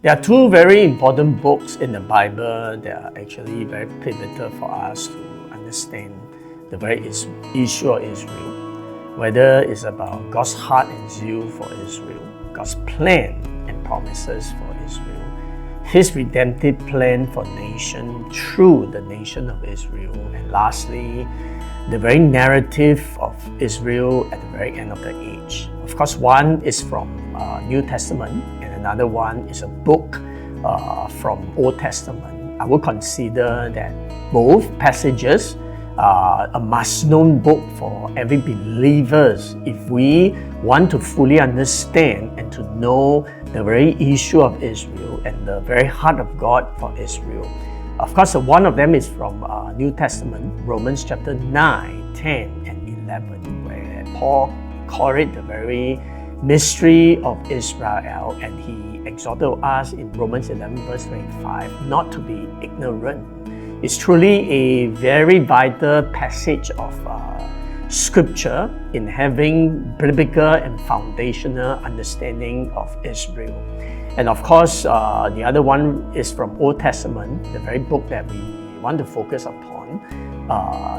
There are two very important books in the Bible that are actually very pivotal for us to understand the very issue of Israel. Whether it's about God's heart and zeal for Israel, God's plan and promises for Israel, His redemptive plan for nation through the nation of Israel, and lastly, the very narrative of Israel at the very end of the age. Of course, one is from New Testament, and another one is a book from Old Testament. I would consider that both passages are a must-known book for every believers if we want to fully understand and to know the very issue of Israel and the very heart of God for Israel. Of course, one of them is from New Testament, Romans chapter 9, 10, and 11, where Paul called it the very mystery of Israel, and he exhorted us in Romans 11 verse 25 not to be ignorant. It's truly a very vital passage of scripture in having biblical and foundational understanding of Israel. And of course, the other one is from Old Testament, the very book that we want to focus upon,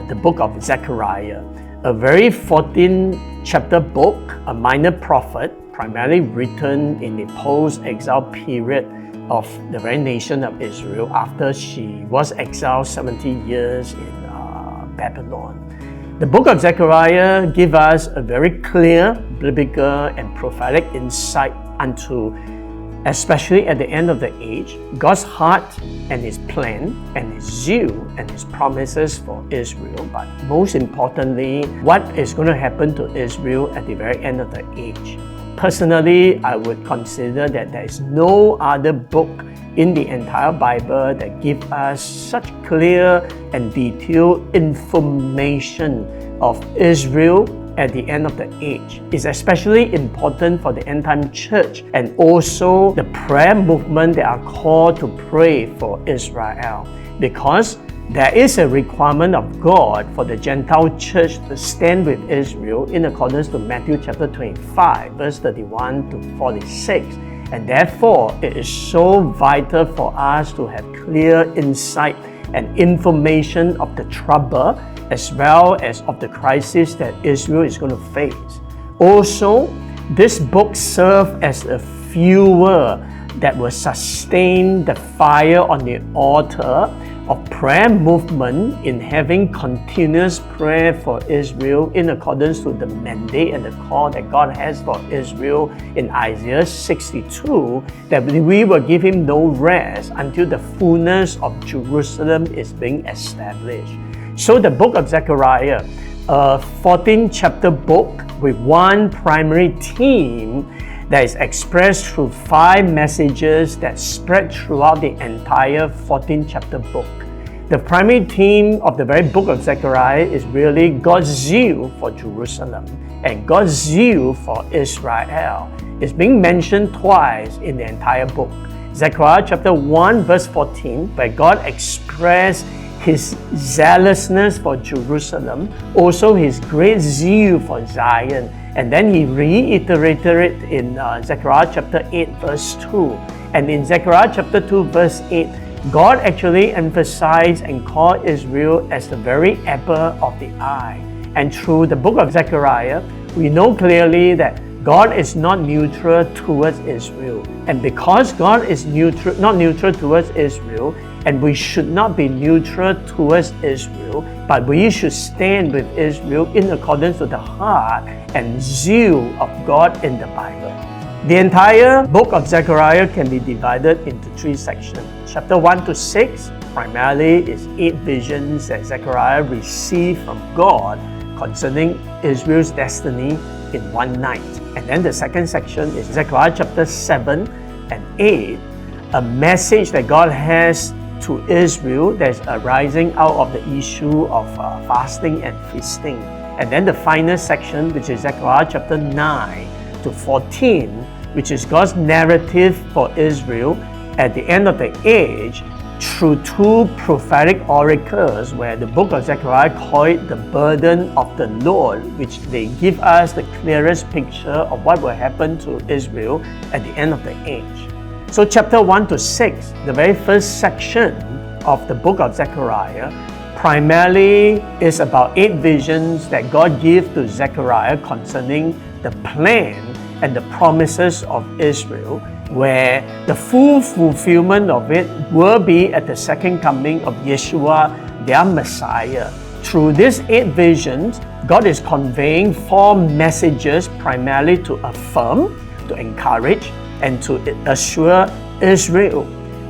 the book of Zechariah, a very 14-chapter book, a minor prophet, primarily written in the post-exile period of the very nation of Israel after she was exiled 70 years in Babylon. The book of Zechariah gives us a very clear biblical and prophetic insight unto, especially at the end of the age, God's heart and His plan and His zeal and His promises for Israel, but most importantly, what is going to happen to Israel at the very end of the age. Personally, I would consider that there is no other book in the entire Bible that gives us such clear and detailed information of Israel at the end of the age. It's especially important for the end-time church and also the prayer movement that are called to pray for Israel, because there is a requirement of God for the Gentile church to stand with Israel in accordance to Matthew chapter 25, verse 31 to 46. And therefore, it is so vital for us to have clear insight and information of the trouble as well as of the crisis that Israel is going to face. Also, this book serves as a fuel that will sustain the fire on the altar of prayer movement in having continuous prayer for Israel in accordance to the mandate and the call that God has for Israel in Isaiah 62, that we will give Him no rest until the fullness of Jerusalem is being established. So the book of Zechariah, a 14-chapter book with one primary theme that is expressed through 5 messages that spread throughout the entire 14-chapter book. The primary theme of the very book of Zechariah is really God's zeal for Jerusalem and God's zeal for Israel. It's being mentioned twice in the entire book. Zechariah chapter 1 verse 14, where God expressed His zealousness for Jerusalem, also His great zeal for Zion. And then He reiterated it in Zechariah chapter 8 verse 2. And in Zechariah chapter 2 verse 8, God actually emphasized and called Israel as the very apple of the eye. And through the book of Zechariah, we know clearly that God is not neutral towards Israel. And because God is not neutral towards Israel, and we should not be neutral towards Israel, but we should stand with Israel in accordance with the heart and zeal of God in the Bible. The entire book of Zechariah can be divided into 3 sections. Chapter 1 to 6 primarily is 8 visions that Zechariah received from God concerning Israel's destiny in one night. And then the second section is Zechariah chapter 7 and 8, a message that God has to Israel that is arising out of the issue of fasting and feasting. And then the final section, which is Zechariah chapter 9 to 14, which is God's narrative for Israel at the end of the age through 2 prophetic oracles, where the book of Zechariah called it the burden of the Lord, which they give us the clearest picture of what will happen to Israel at the end of the age. So chapter 1 to 6, the very first section of the book of Zechariah, primarily is about 8 visions that God gave to Zechariah concerning the plan and the promises of Israel, where the full fulfillment of it will be at the second coming of Yeshua, their Messiah. Through these 8 visions, God is conveying 4 messages primarily to affirm, to encourage, and to assure Israel.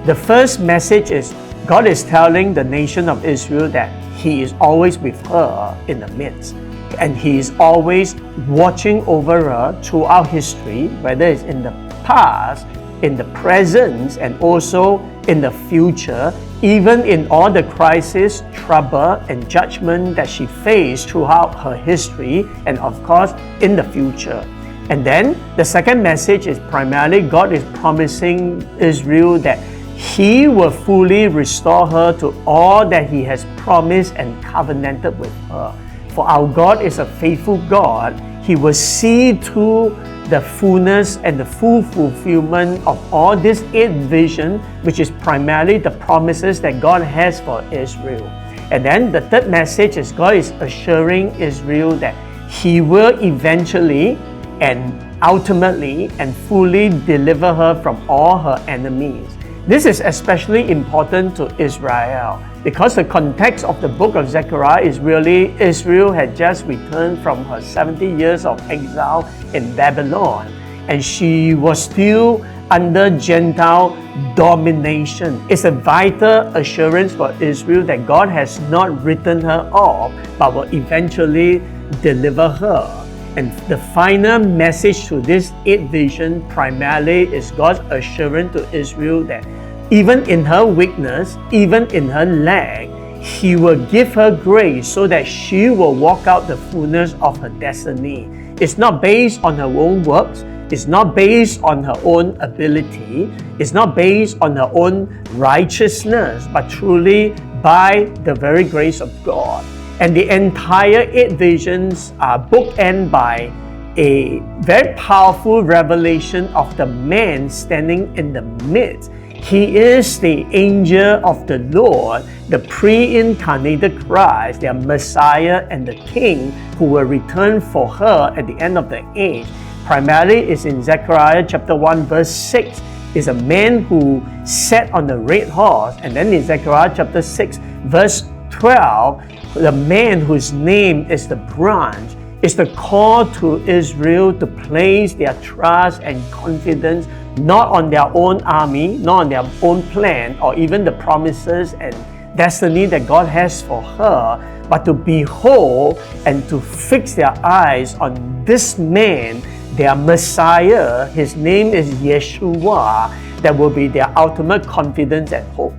The first message is God is telling the nation of Israel that He is always with her in the midst. And He is always watching over her throughout history, whether it's in the past, in the present, and also in the future, even in all the crisis, trouble, and judgment that she faced throughout her history, and of course, in the future. And then the second message is primarily God is promising Israel that He will fully restore her to all that He has promised and covenanted with her. For our God is a faithful God. He will see to the fullness and the full fulfillment of all these 8 visions, which is primarily the promises that God has for Israel. And then the third message is God is assuring Israel that He will eventually and ultimately and fully deliver her from all her enemies. This is especially important to Israel because the context of the book of Zechariah is really Israel had just returned from her 70 years of exile in Babylon, and she was still under Gentile domination. It's a vital assurance for Israel that God has not written her off, but will eventually deliver her. And the final message to this 8 vision primarily is God's assurance to Israel that even in her weakness, even in her lack, He will give her grace so that she will walk out the fullness of her destiny. It's not based on her own works. It's not based on her own ability. It's not based on her own righteousness, but truly by the very grace of God. And the entire 8 visions are bookended by a very powerful revelation of the man standing in the midst. He is the angel of the Lord, the pre-incarnated Christ, their Messiah and the King who will return for her at the end of the age. Primarily is in Zechariah chapter 1 verse 6. Is a man who sat on the red horse. And then in Zechariah chapter 6 verse 12, the man whose name is the branch, is the call to Israel to place their trust and confidence not on their own army, not on their own plan, or even the promises and destiny that God has for her, but to behold and to fix their eyes on this man, their Messiah. His name is Yeshua, that will be their ultimate confidence and hope.